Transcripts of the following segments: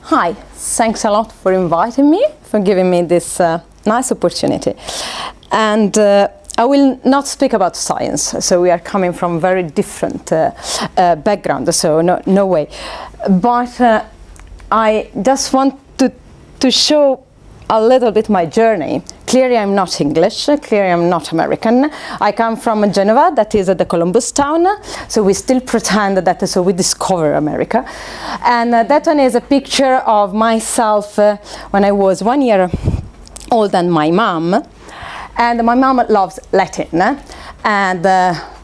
Hi, thanks a lot for inviting me, for giving me this nice opportunity. And I will not speak about science, so we are coming from very different backgrounds, so no way. But I just want to show a little bit my journey. Clearly I'm not English, clearly I'm not American. I come from Genova, that is the Columbus town, so we still pretend that so we discover America. And that one is a picture of myself when I was 1 year old and my mom. And my mom loves Latin, and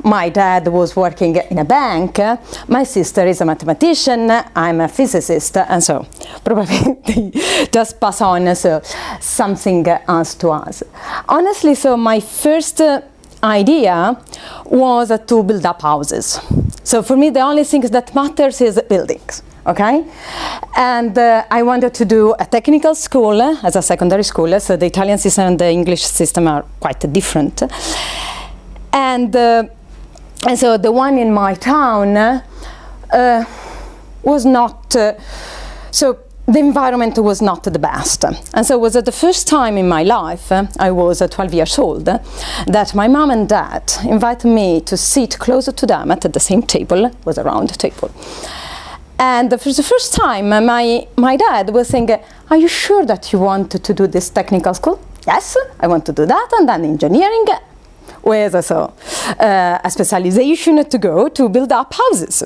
my dad was working in a bank. My sister is a mathematician, I'm a physicist, and so probably they just pass on so something else to us. Honestly, so my first idea was to build up houses. So for me, the only thing that matters is buildings. Okay, and I wanted to do a technical school as a secondary school, so the Italian system and the English system are quite different. And so the one in my town was not, so the environment was not the best. And so it was the first time in my life, I was 12 years old, that my mom and dad invited me to sit closer to them at the same table, it was a round table. And for the first time, my dad was saying, are you sure that you want to do this technical school? Yes, I want to do that, and then engineering with a specialization to go to build up houses.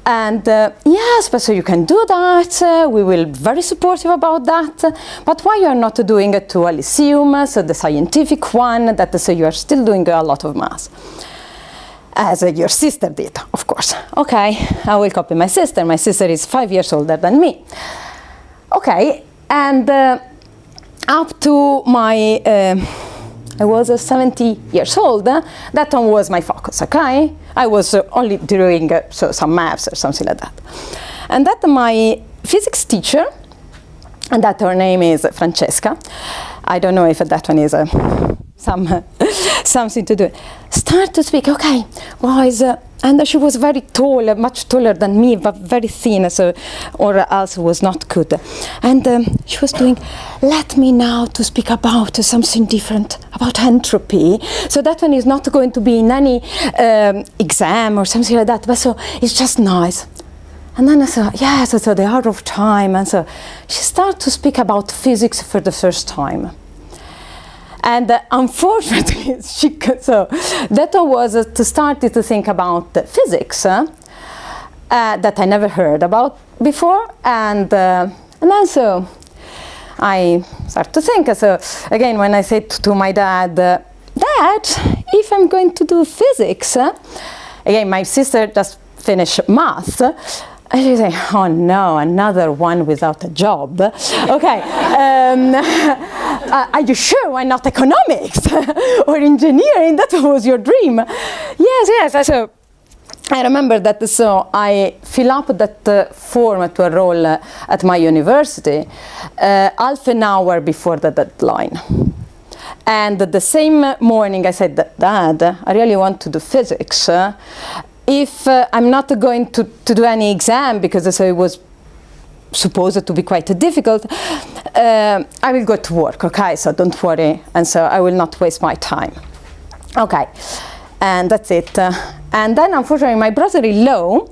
And yes, but so you can do that, we will be very supportive about that, but why you are not doing it to a lyceum, so the scientific one, that so you are still doing a lot of math? As your sister did, of course. Okay, I will copy my sister. My sister is 5 years older than me. Okay, and up to my, I was 70 years old, that one was my focus, okay? I was only doing some maths or something like that. And that my physics teacher, and that her name is Francesca, I don't know if that one is something to do. Start to speak, okay, boys, and she was very tall, much taller than me, but very thin, so, or else was not good. And she was doing, let me now to speak about something different, about entropy. So that one is not going to be in any exam or something like that, but so it's just nice. And then I said, yes, so the art of time. And so she started to speak about physics for the first time. And unfortunately, so that was to start to think about physics that I never heard about before. And then so I started to think. So again, when I said to my dad, Dad, if I'm going to do physics, again, my sister just finished math. And she said, oh no, another one without a job. Okay, are you sure why not economics or engineering? That was your dream. Yes. So I remember that, so I fill up that form to enroll at my university half an hour before the deadline. And the same morning I said, Dad, I really want to do physics. If I'm not going to do any exam, because so it was supposed to be quite difficult, I will go to work, okay, so don't worry, and so I will not waste my time. Okay, and that's it. And then unfortunately my brother-in-law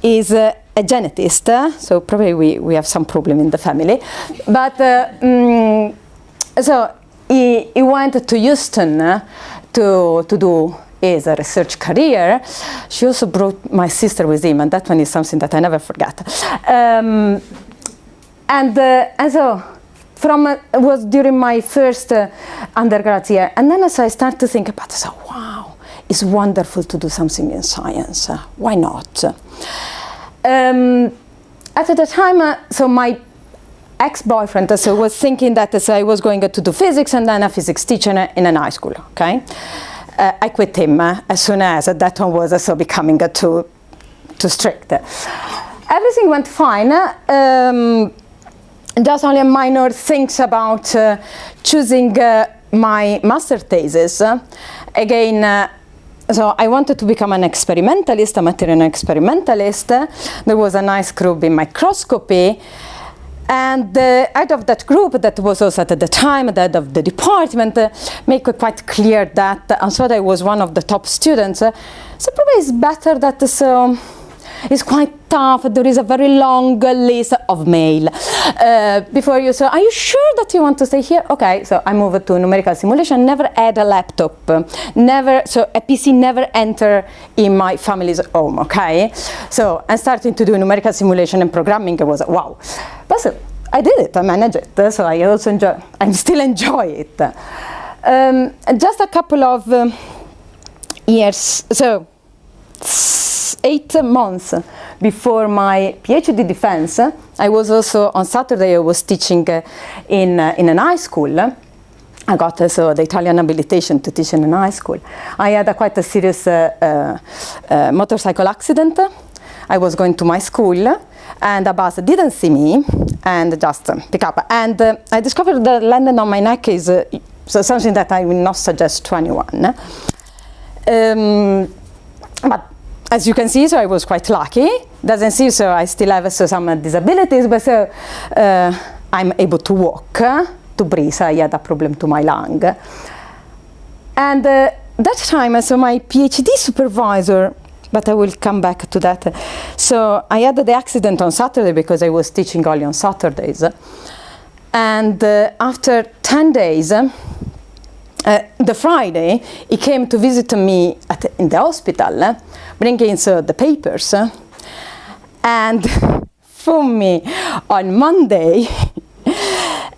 is a genetist, so probably we have some problem in the family, but so he went to Houston to do is a research career. She also brought my sister with him, and that one is something that I never forget. And so it was during my first undergrad year, and then as I started to think about it, so wow, it's wonderful to do something in science. Why not? At the time, so my ex-boyfriend was thinking that I was going to do physics and then a physics teacher in a high school. Okay. I quit him as soon as that one was becoming too strict. Everything went fine. Just only minor things about choosing my master thesis. Again, so I wanted to become an experimentalist, a material experimentalist. There was a nice group in microscopy. And the head of that group, that was also at the time the head of the department, make it quite clear that I thought I was one of the top students. So probably it's better that it's quite tough. There is a very long list of mail before you say, are you sure that you want to stay here? Okay, so I moved to numerical simulation. Never had a laptop. Never, so a PC never entered in my family's home. Okay, so I'm starting to do numerical simulation and programming. It was wow, but so I did it. I managed it. So I also enjoy. I still enjoy it. Just a couple of years. So 8 months before my PhD defense, I was also on Saturday. I was teaching in an high school. I got the Italian habilitation to teach in an high school. I had quite a serious motorcycle accident. I was going to my school, and a bus didn't see me and just pick up. And I discovered that landing on my neck is something that I will not suggest to anyone. But as you can see, so I was quite lucky. Doesn't seem so. I still have some disabilities, but I'm able to walk, to breathe. I had a problem to my lung. And that time, so my PhD supervisor, but I will come back to that. So I had the accident on Saturday because I was teaching only on Saturdays. And after 10 days, the Friday, he came to visit me in the hospital, bringing the papers, and phoned me on Monday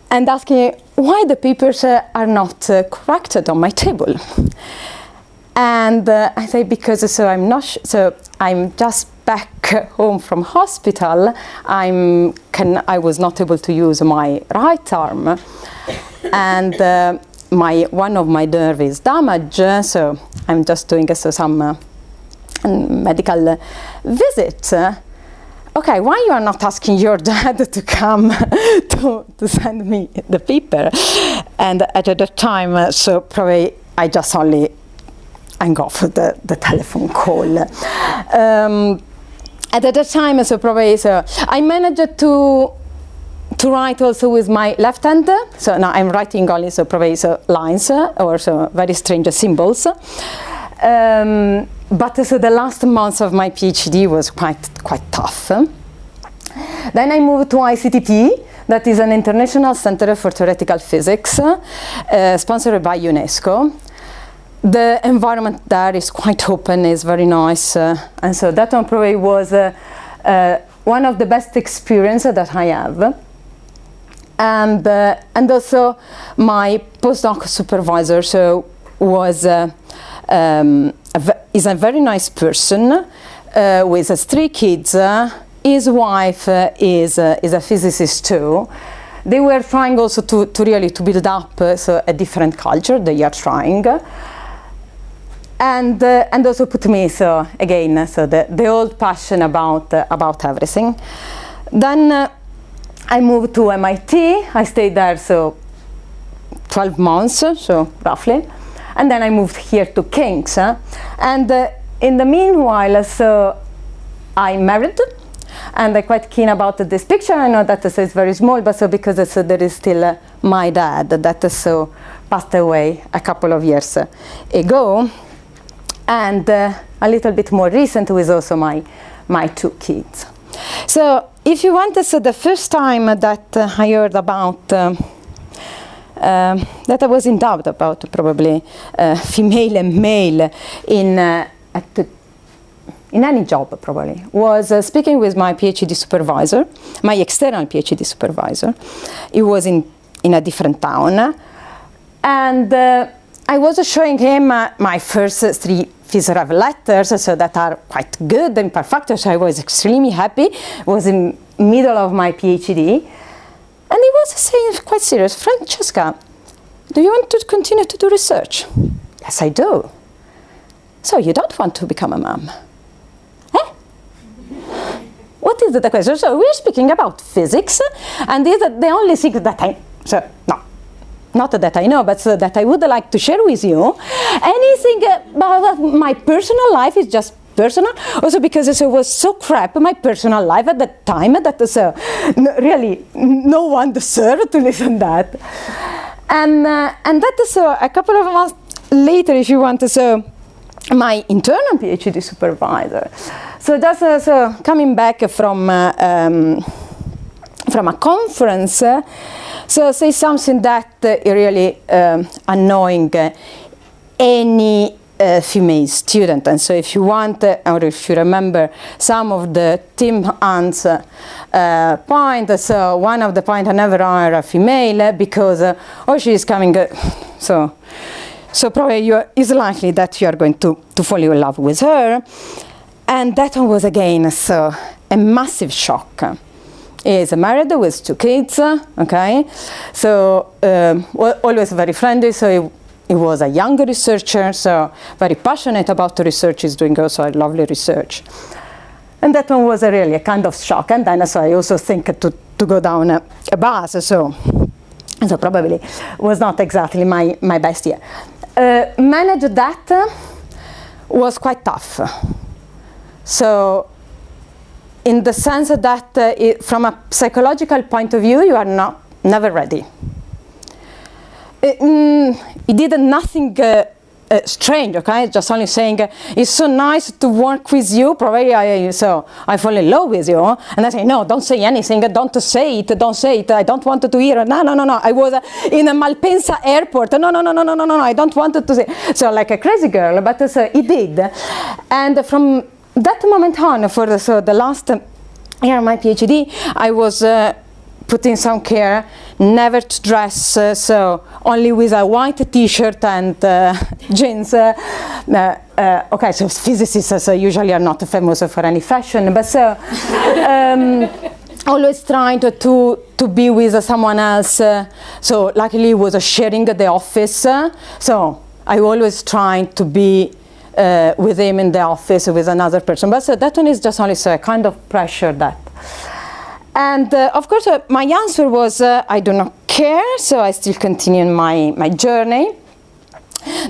and asking why the papers are not corrected on my table. And I say because I'm not. So I'm just back home from hospital. I was not able to use my right arm, and one of my nerves is damaged. So I'm just doing some medical visit. Okay, why you are not asking your dad to come to send me the paper? And at that time, so probably I just only hang off the telephone call. At that time, so probably I managed to write also with my left hand. So now I'm writing only probably lines or very strange symbols. But the last months of my PhD was quite tough. Then I moved to ICTP, that is an International Center for Theoretical Physics, sponsored by UNESCO. The environment there is quite open, is very nice, and so that one probably was one of the best experiences that I have. And also my postdoc supervisor was is a very nice person with 3 kids. His wife is a physicist too. They were trying also to really build up a different culture. They are trying. And also put me again the old passion about everything. Then I moved to MIT. I stayed there 12 months, roughly, and then I moved here to King's. And in the meanwhile, I married, and I'm quite keen about this picture. I know that it's very small, but because there is still my dad that passed away a couple of years ago. And a little bit more recent was also my 2 kids. So if you want, the first time that I heard about, that I was in doubt about probably female and male in any job probably, was speaking with my PhD supervisor, my external PhD supervisor. He was in a different town. And I was showing him my first 3 physical letters, that are quite good and perfect. So I was extremely happy. It was in the middle of my PhD. And he was saying quite serious, Francesca, do you want to continue to do research? Yes, I do. So you don't want to become a mom? What is the question? So we're speaking about physics, and these are the only things that no. not that I know, but that I would like to share with you. Anything about my personal life is just personal. Also because it was so crap, my personal life at that time, that really no one deserved to listen to that. And that is a couple of months later, if you want, my internal PhD supervisor. So that's coming back from a conference. So say something that really annoying any female student. And so if you want, or if you remember some of the Tim Hunt's points, so one of the points, I never hire a female because she is coming, so probably it's likely that you are going to fall in love with her. And that one was again a massive shock. He is married with 2 kids, okay? So always very friendly, so he was a young researcher, so very passionate about the research he's doing, also a lovely research. And that one was really a kind of shock. And then so I also think to go down a bus, so probably was not exactly my best year. Manage that was quite tough. So in the sense that from a psychological point of view, you are never ready. He did nothing strange, okay? Just only saying, it's so nice to work with you, probably I fall in love with you. And I say, no, don't say anything, don't say it, I don't want to hear. No, I was in a Malpensa airport, no, I don't want to say. So like a crazy girl, but he did. And from that moment on, for the last year of my PhD, I was putting some care never to dress, so only with a white t-shirt and jeans. Okay, so physicists usually are not famous for any fashion, but always trying to be with someone else. So luckily he was sharing the office, so I always trying to be with him in the office with another person. But that one is just only a kind of pressure that. And of course, my answer was, I do not care, so I still continue my journey.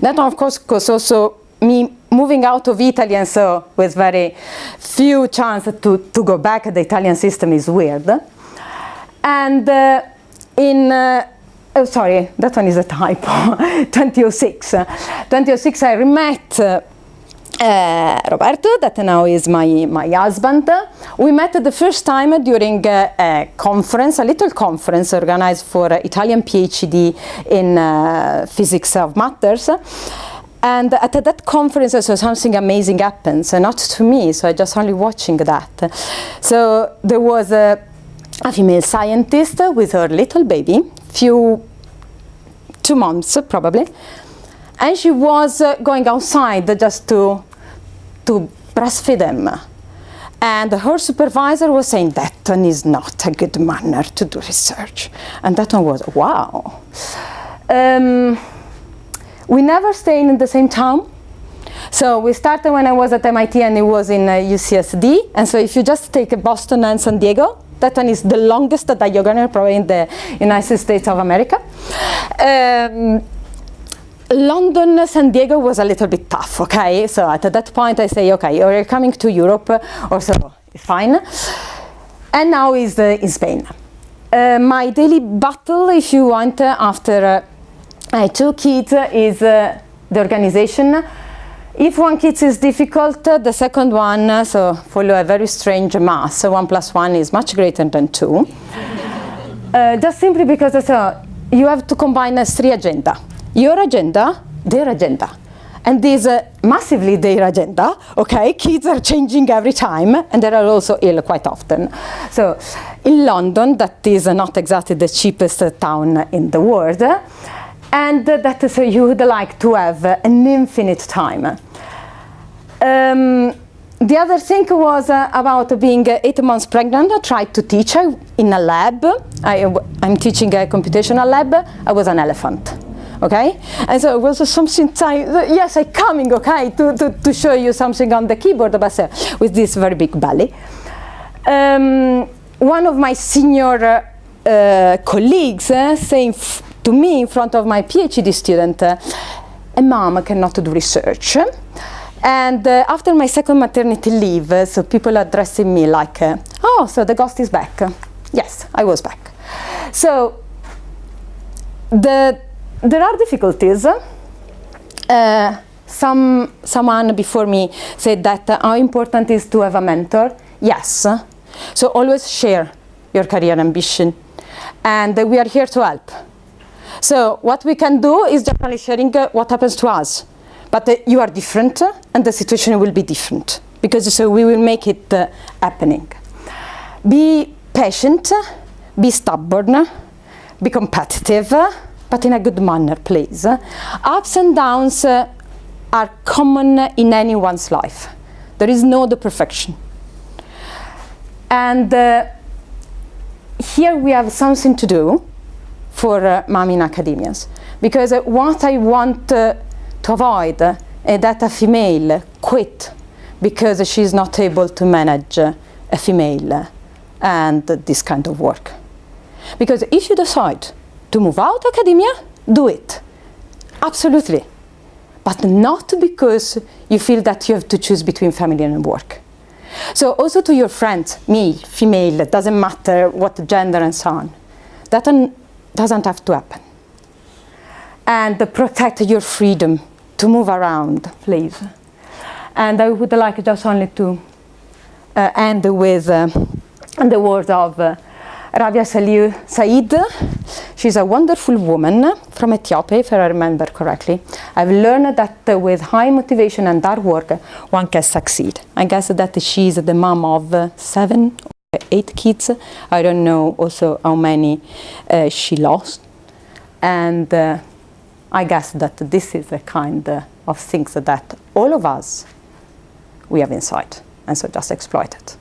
That, of course, was also me moving out of Italy, and so with very few chances to go back. The Italian system is weird. And sorry, that one is a typo, 2006. 2006, I met Roberto, that now is my husband. We met the first time during a conference, a little conference organized for Italian PhD in physics of matters. And at that conference, so something amazing happens, not to me, so I just only watching that. So there was a female scientist with her little baby, 2 months probably, and she was going outside just to breastfeed him. And her supervisor was saying, that one is not a good manner to do research. And that one was, wow. We never stayed in the same town. So we started when I was at MIT and it was in UCSD. And so if you just take Boston and San Diego, that one is the longest diagonal probably in the United States of America. London, San Diego was a little bit tough, okay? So at that point I say, okay, you're coming to Europe, or so, fine. And now is in Spain. My daily battle, if you want, after I had 2 kids, is the organization. If one kid is difficult, the second one, so follow a very strange math. So 1 + 1 is much greater than 2. Just simply because you have to combine 3 agenda. Your agenda, their agenda. And this massively their agenda, okay? Kids are changing every time, and they are also ill quite often. So in London, that is not exactly the cheapest town in the world, and that is you would like to have an infinite time. The other thing was about being 8 months pregnant. I tried to teach in a lab. I'm teaching a computational lab. I was an elephant. Okay, and so it was something. Yes, I'm coming. Okay, to show you something on the keyboard, but with this very big belly. One of my senior colleagues saying, to me in front of my PhD student, a mom cannot do research. And after my second maternity leave, so people addressing me like, oh, so the ghost is back. Yes, I was back. So there are difficulties. Someone before me said that how important is to have a mentor. Yes. So always share your career ambition. And we are here to help. So what we can do is generally sharing what happens to us. But you are different, and the situation will be different. Because so we will make it happening. Be patient, be stubborn, be competitive, but in a good manner, please. Ups and downs are common in anyone's life. There is no the perfection. And here we have something to do for mom in academias. Because what I want to avoid that a female quit because she's not able to manage a female and this kind of work. Because if you decide to move out academia, do it. Absolutely. But not because you feel that you have to choose between family and work. So also to your friends, male, female, it doesn't matter what gender and so on. That doesn't have to happen. And protect your freedom to move around, please. And I would like just only to end with the words of Rabia Salih Said. She's a wonderful woman from Ethiopia, if I remember correctly. I've learned that with high motivation and hard work, one can succeed. I guess that she's the mom of 7 or 8 kids. I don't know also how many she lost. And I guess that this is the kind of things that all of us, we have inside. And so just exploit it.